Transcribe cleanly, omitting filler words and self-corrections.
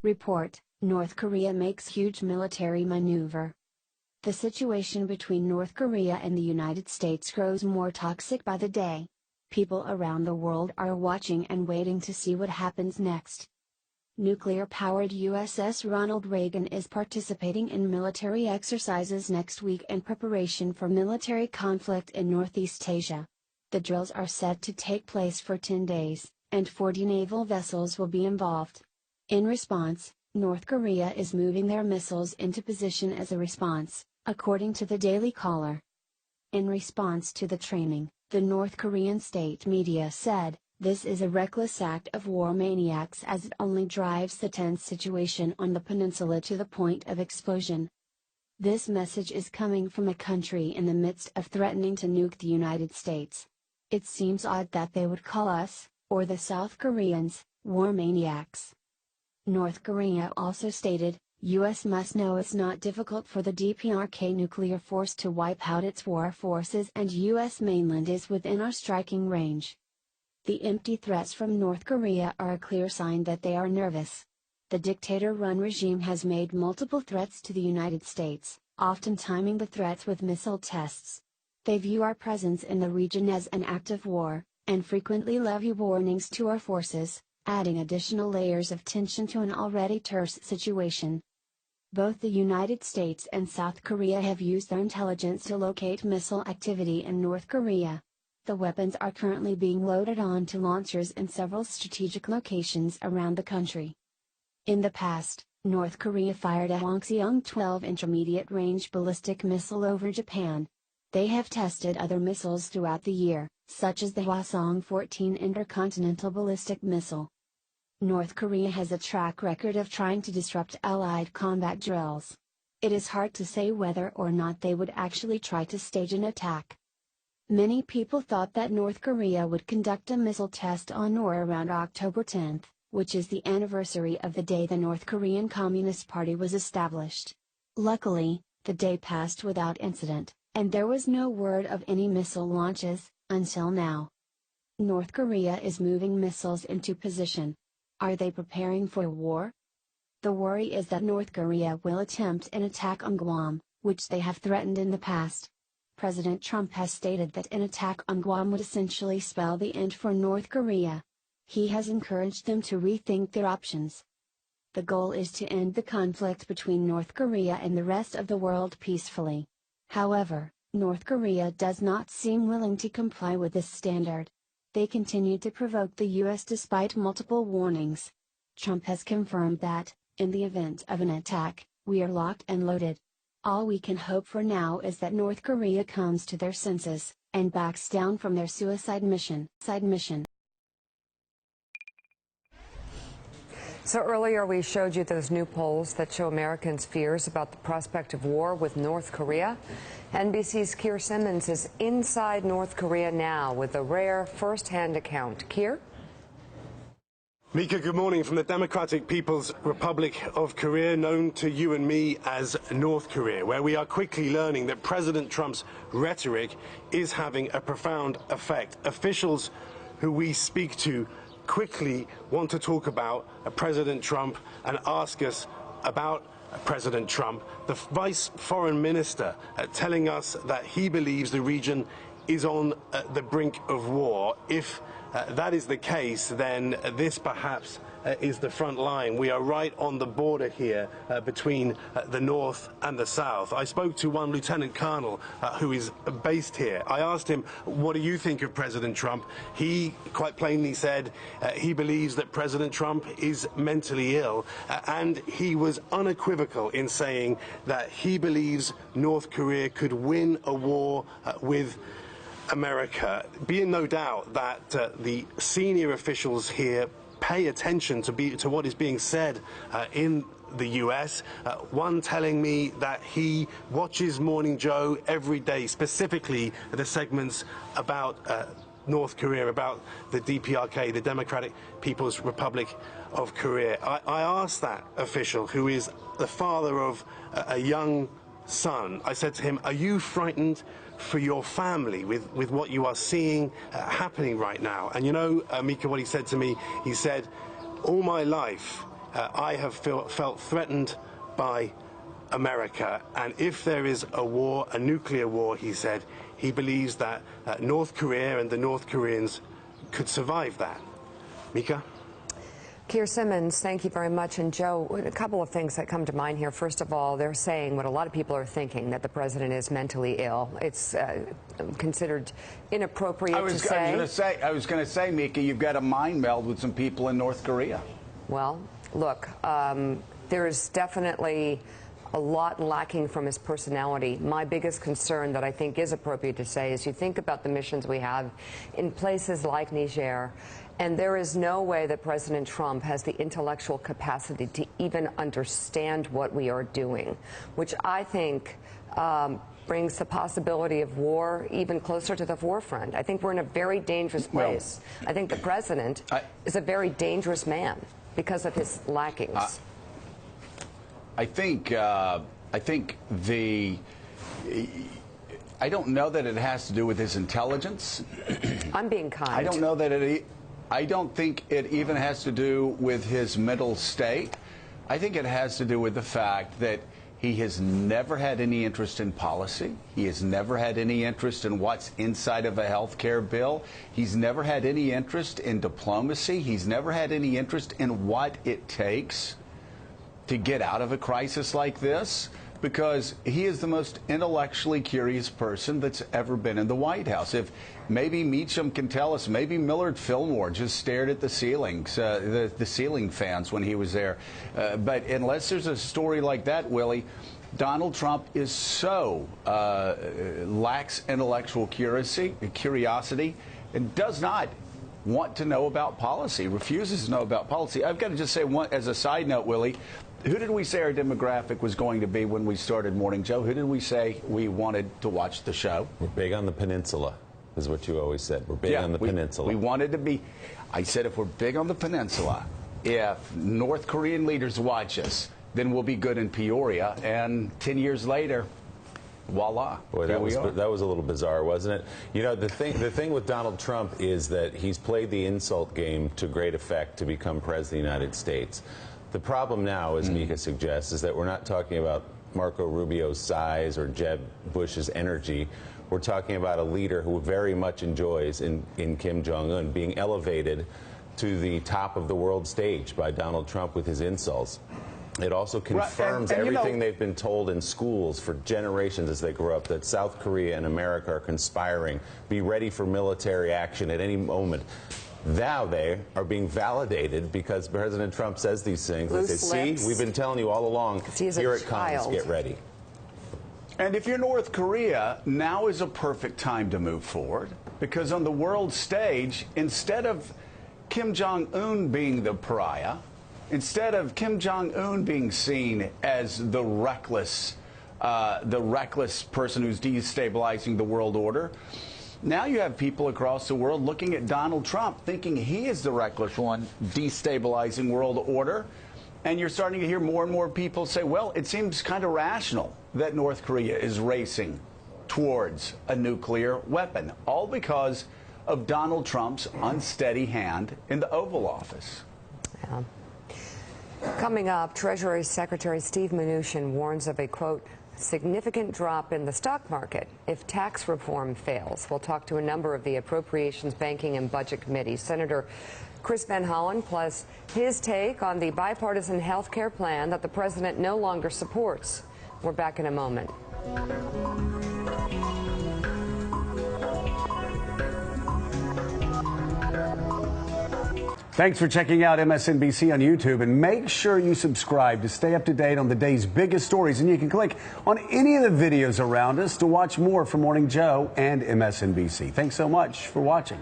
Report: North Korea makes huge military maneuver. The situation between North Korea and the United States grows more toxic by the day. People around the world are watching and waiting to see what happens next. Nuclear-powered USS Ronald Reagan is participating in military exercises next week in preparation for military conflict in Northeast Asia. The drills are set to take place for 10 days, and 40 naval vessels will be involved. In response, North Korea is moving their missiles into position as a response, according to the Daily Caller. In response to the training, the North Korean state media said, "This is a reckless act of war maniacs as it only drives the tense situation on the peninsula to the point of explosion." This message is coming from a country in the midst of threatening to nuke the United States. It seems odd that they would call us, or the South Koreans, war maniacs. North Korea also stated, U.S. must know it's not difficult for the DPRK nuclear force to wipe out its war forces and U.S. mainland is within our striking range. The empty threats from North Korea are a clear sign that they are nervous. The dictator-run regime has made multiple threats to the United States, often timing the threats with missile tests. They view our presence in the region as an act of war, and frequently levy warnings to our forces, adding additional layers of tension to an already terse situation. Both the United States and South Korea have used their intelligence to locate missile activity in North Korea. The weapons are currently being loaded onto launchers in several strategic locations around the country. In the past, North Korea fired a Hwangseong 12 intermediate-range ballistic missile over Japan. They have tested other missiles throughout the year, such as the Hwasong 14 intercontinental ballistic missile. North Korea has a track record of trying to disrupt Allied combat drills. It is hard to say whether or not they would actually try to stage an attack. Many people thought that North Korea would conduct a missile test on or around October 10, which is the anniversary of the day the North Korean Communist Party was established. Luckily, the day passed without incident, and there was no word of any missile launches, until now. North Korea is moving missiles into position. Are they preparing for war? The worry is that North Korea will attempt an attack on Guam, which they have threatened in the past. President Trump has stated that an attack on Guam would essentially spell the end for North Korea. He has encouraged them to rethink their options. The goal is to end the conflict between North Korea and the rest of the world peacefully. However, North Korea does not seem willing to comply with this standard. They continue to provoke the U.S. despite multiple warnings. Trump has confirmed that, in the event of an attack, we are locked and loaded. All we can hope for now is that North Korea comes to their senses, and backs down from their suicide mission. So earlier we showed you those new polls that show Americans' fears about the prospect of war with North Korea. NBC's Keir Simmons is inside North Korea now with a rare first-hand account. Keir? Mika, good morning from the Democratic People's Republic of Korea, known to you and me as North Korea, where we are quickly learning that President Trump's rhetoric is having a profound effect. Officials who we speak to quickly want to talk about President Trump and ask us about President Trump. The Vice Foreign Minister telling us that he believes the region is on the brink of war. If that is the case, then this perhaps is the front line. We are right on the border here between the North and the South. I spoke to one Lieutenant Colonel who is based here. I asked him, what do you think of President Trump? He quite plainly said he believes that President Trump is mentally ill, and he was unequivocal in saying that he believes North Korea could win a war with America. Be in no doubt that the senior officials here pay attention to what is being said in the U.S. One telling me that he watches Morning Joe every day, specifically the segments about North Korea, about the DPRK, the Democratic People's Republic of Korea. I asked that official, who is the father of a young son, I said to him, are you frightened for your family with what you are seeing happening right now? And you know, Mika, what he said to me, he said, all my life I have felt threatened by America, and if there is a war, a nuclear war, he said, he believes that North Korea and the North Koreans could survive that. Mika? Keir Simmons, thank you very much. And Joe, a couple of things that come to mind here. First of all, they're saying what a lot of people are thinking, that the president is mentally ill. It's considered inappropriate to say. I was going to say, Mika, you've got a mind meld with some people in North Korea. Well, look, there is definitely a lot lacking from his personality. My biggest concern that I think is appropriate to say is you think about the missions we have in places like Niger, and there is no way that President Trump has the intellectual capacity to even understand what we are doing, which I think brings the possibility of war even closer to the forefront. I think we're in a very dangerous place. I think the president is a very dangerous man because of his lackings. I don't know that it has to do with his intelligence. I'm being kind. I don't think it even has to do with his mental state. I think it has to do with the fact that he has never had any interest in policy. He has never had any interest in what's inside of a health care bill. He's never had any interest in diplomacy. He's never had any interest in what it takes to get out of a crisis like this, because he is the most intellectually curious person that's ever been in the White House. If maybe Meacham can tell us, maybe Millard Fillmore just stared at the ceilings, the ceiling fans when he was there. But unless there's a story like that, Willie, Donald Trump is so lacks intellectual curiosity and does not want to know about policy, refuses to know about policy. I've got to just say, as a side note, Willie, who did we say our demographic was going to be when we started Morning Joe? Who did we say we wanted to watch the show? We're big on the peninsula, is what you always said. We're big on the peninsula. We wanted to be, I said, if we're big on the peninsula, if North Korean leaders watch us, then we'll be good in Peoria. And 10 years later, voila. Boy, that was a little bizarre, wasn't it? You know, the thing with Donald Trump is that he's played the insult game to great effect to become president of the United States. The problem now, as Mika suggests, is that we're not talking about Marco Rubio's size or Jeb Bush's energy. We're talking about a leader who very much enjoys in Kim Jong-un being elevated to the top of the world stage by Donald Trump with his insults. It also confirms everything they've been told in schools for generations as they grow up, that South Korea and America are conspiring, be ready for military action at any moment. Now they are being validated because President Trump says these things. They say, see, we've been telling you all along, here it comes, get ready. And if you're North Korea, now is a perfect time to move forward, because on the world stage, instead of Kim Jong-un being the pariah, instead of Kim Jong-un being seen as the reckless person who's destabilizing the world order, now you have people across the world looking at Donald Trump thinking he is the reckless one destabilizing world order. And you're starting to hear more and more people say, well, it seems kind of rational that North Korea is racing towards a nuclear weapon, all because of Donald Trump's unsteady hand in the Oval Office. Yeah. Coming up, Treasury Secretary Steve Mnuchin warns of a, quote, significant drop in the stock market if tax reform fails. We'll talk to a number of the Appropriations, Banking, and Budget Committees. Senator Chris Van Hollen, plus his take on the bipartisan health care plan that the president no longer supports. We're back in a moment. Thanks for checking out MSNBC on YouTube, and make sure you subscribe to stay up to date on the day's biggest stories. And you can click on any of the videos around us to watch more from Morning Joe and MSNBC. Thanks so much for watching.